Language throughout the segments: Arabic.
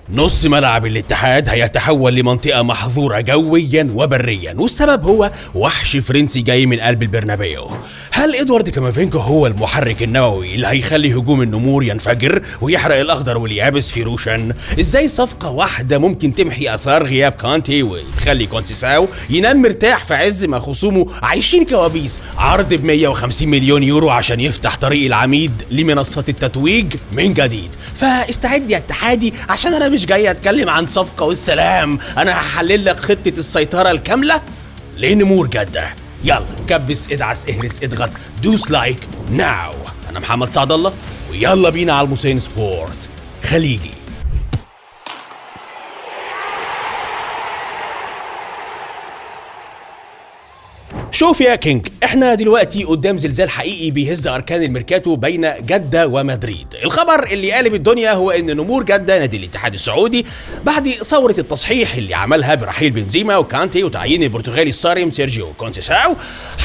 نص ملعب الاتحاد هيتحول لمنطقة محظورة جويا وبريا، والسبب هو وحش فرنسي جاي من قلب البرنابيو. هل ادوارد كامافينجا هو المحرك النووي اللي هيخلي هجوم النمور ينفجر ويحرق الاخضر واليابس في روشن؟ ازاي صفقة واحدة ممكن تمحي اثار غياب كانتي وتخلي كونتيساو ينام مرتاح في عز ما خصومه عايشين كوابيس؟ عرض ب 150 مليون يورو عشان يفتح طريق العميد لمنصات التتويج من جديد. فاستعد يا اتحادي، عشان انا مش جاي اتكلم عن صفقة والسلام، انا هحلل لك خطة السيطرة الكاملة لنمور جدة. يلا كبس، ادعس، اهرس، اضغط، دوس لايك ناو. انا محمد سعد الله، ويلا بينا على الموسين سبورت خليجي. شوف يا كينج، احنا دلوقتي قدام زلزال حقيقي بيهز اركان الميركاتو بين جدة ومدريد. الخبر اللي قالب الدنيا هو ان نمور جدة نادي الاتحاد السعودي بعد ثورة التصحيح اللي عملها برحيل بنزيما وكانتي وتعيين البرتغالي الصارم سيرجيو كونسيساو،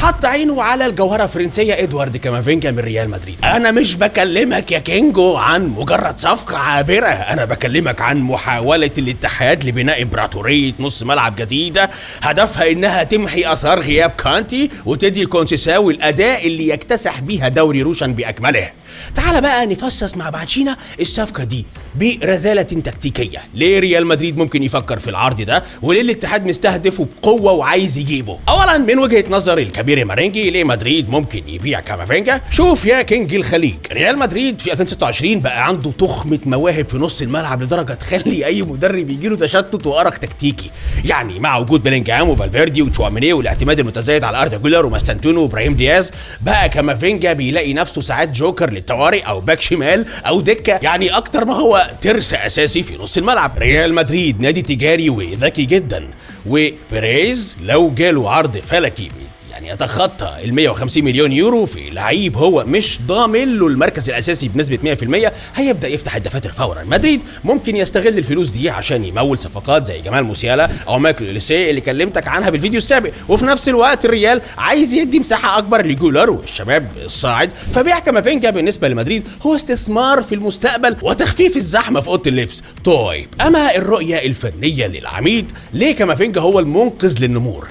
حط عينه على الجوهرة الفرنسية ادوارد كامافينجا من ريال مدريد. انا مش بكلمك يا كينجو عن مجرد صفقة عابرة، انا بكلمك عن محاولة الاتحاد لبناء امبراطورية نص ملعب جديدة هدفها انها تمحي اثار غياب كانتي وتدي كونسيساو الاداء اللي يكتسح بيها دوري روشن باكمله. تعال بقى نفصص مع بعضينا الصفقه دي برذاله تكتيكيه. ليه ريال مدريد ممكن يفكر في العرض ده، وليه الاتحاد مستهدفه بقوه وعايز يجيبه؟ اولا من وجهه نظر الكبير مارينجي، ليه مدريد ممكن يبيع كامافينجا؟ شوف يا كينج الخليج، ريال مدريد في 2026 بقى عنده تخمه مواهب في نص الملعب لدرجه تخلي اي مدرب يجيله تشتت وارق تكتيكي. يعني مع وجود بيلينجهام وفالفيردي وتشواميني والاعتماد المتزايد على اردا جولر وماستانتونو وابراهيم دياز، بقى كامافينجا بيلاقي نفسه ساعات جوكر للطوارئ او باك شمال او دكه، يعني اكتر ما هو ترس اساسي في نص الملعب. ريال مدريد نادي تجاري وذكي جدا، وبيريز لو جاله عرض فلكي يعني يتخطى ال 150 مليون يورو في لعيب هو مش ضامن له المركز الاساسي بنسبه 100%، هيبدا يفتح الدفاتر فورا. مدريد ممكن يستغل الفلوس دي عشان يمول صفقات زي جمال موسيالا او مايكل اوليسي اللي كلمتك عنها بالفيديو السابق، وفي نفس الوقت الريال عايز يدي مساحه اكبر لجولر والشباب الصاعد. فبيع كامافينجا بالنسبه لمدريد هو استثمار في المستقبل وتخفيف الزحمه في اوضه اللبس. طيب اما الرؤيه الفنيه للعميد، ليه كامافينجا هو المنقذ للنمور؟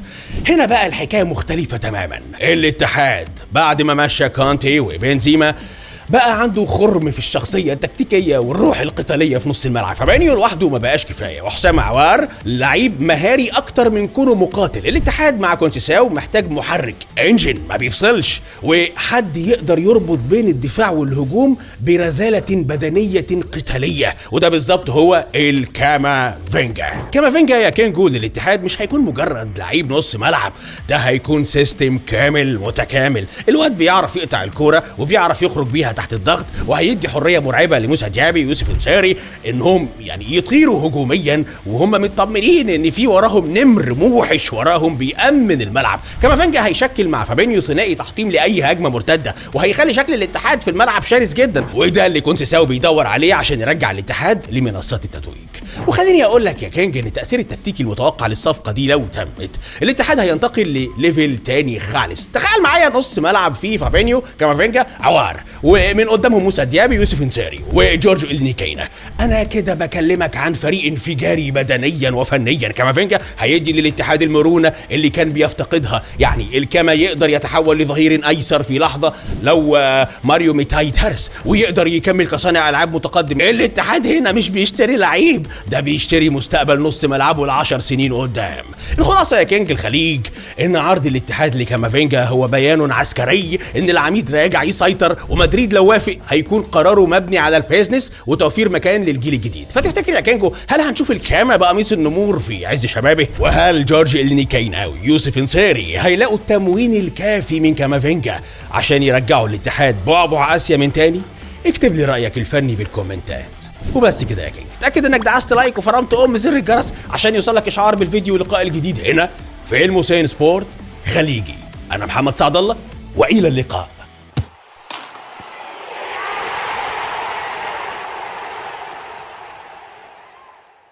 هنا بقى الحكايه مختلفه تماما. الاتحاد بعد ما مشى كانتي وبنزيما بقى عنده خرم في الشخصية التكتيكية والروح القتالية في نص الملعب. فابانيو لوحده ما بقاش كفاية، وحسام عوار لعيب مهاري اكتر من كونه مقاتل. الاتحاد مع كونسيساو محتاج محرك، انجن ما بيفصلش، وحد يقدر يربط بين الدفاع والهجوم برذالة بدنية قتالية، وده بالظبط هو الكامافينجا. كامافينجا يا كينجو للاتحاد مش هيكون مجرد لعيب نص ملعب، ده هيكون سيستم كامل متكامل. الواد بيعرف يقطع الكورة وبيعرف يخرج بيها تحت الضغط، وهيدي حريه مرعبه لموسى ديابي ويوسف انساري انهم يعني يطيروا هجوميا وهم مطمنين ان في وراهم نمر موحش وراهم بيأمن الملعب. كامافينجا هيشكل مع فابينيو ثنائي تحطيم لاي هجمه مرتده، وهيخلي شكل الاتحاد في الملعب شرس جدا، وده اللي كونسيساو بيدور عليه عشان يرجع الاتحاد لمنصات التتويج. وخليني اقول لك يا كينج ان التاثير التكتيكي المتوقع للصفقه دي لو تمت، الاتحاد هينتقل لليفل تاني خالص. تخيل معايا نص ملعب فيه فابينيو، كامافينجا، عوار، ومن قدامهم موسى ديابي ويوسف انساري وجورجو إلنيكينا. انا كده بكلمك عن فريق انفجاري بدنيا وفنيا. كامافينجا هيدي للاتحاد المرونه اللي كان بيفتقدها، يعني الكما يقدر يتحول لظهير ايسر في لحظه لو ماريو ميتاي ترس، ويقدر يكمل كصانع العاب متقدم. الاتحاد هنا مش بيشتري لعيب، ده بيشتري مستقبل نص ملعبه ل10 سنين قدام. الخلاصه يا كينج الخليج ان عرض الاتحاد لكامافينجا هو بيان عسكري ان العميد راجع يسيطر، ومدريد لو وافق هيكون قراره مبني على البيزنس وتوفير مكان للجيل الجديد. فتفتكر يا كينجو هل هنشوف الكاما بقميص النمور في عز شبابه؟ وهل جورج إلنيكينا ويوسف انساري هيلاقوا التموين الكافي من كامافينجا عشان يرجعوا الاتحاد بعبع اسيا من تاني؟ اكتب لي رايك الفني بالكومنتات. وبس كده يا كينج، اتاكد انك دعست لايك وفرمت زر الجرس عشان يوصلك اشعار بالفيديو واللقاء الجديد هنا في الموسين سبورت خليجي. انا محمد سعد الله، والى اللقاء.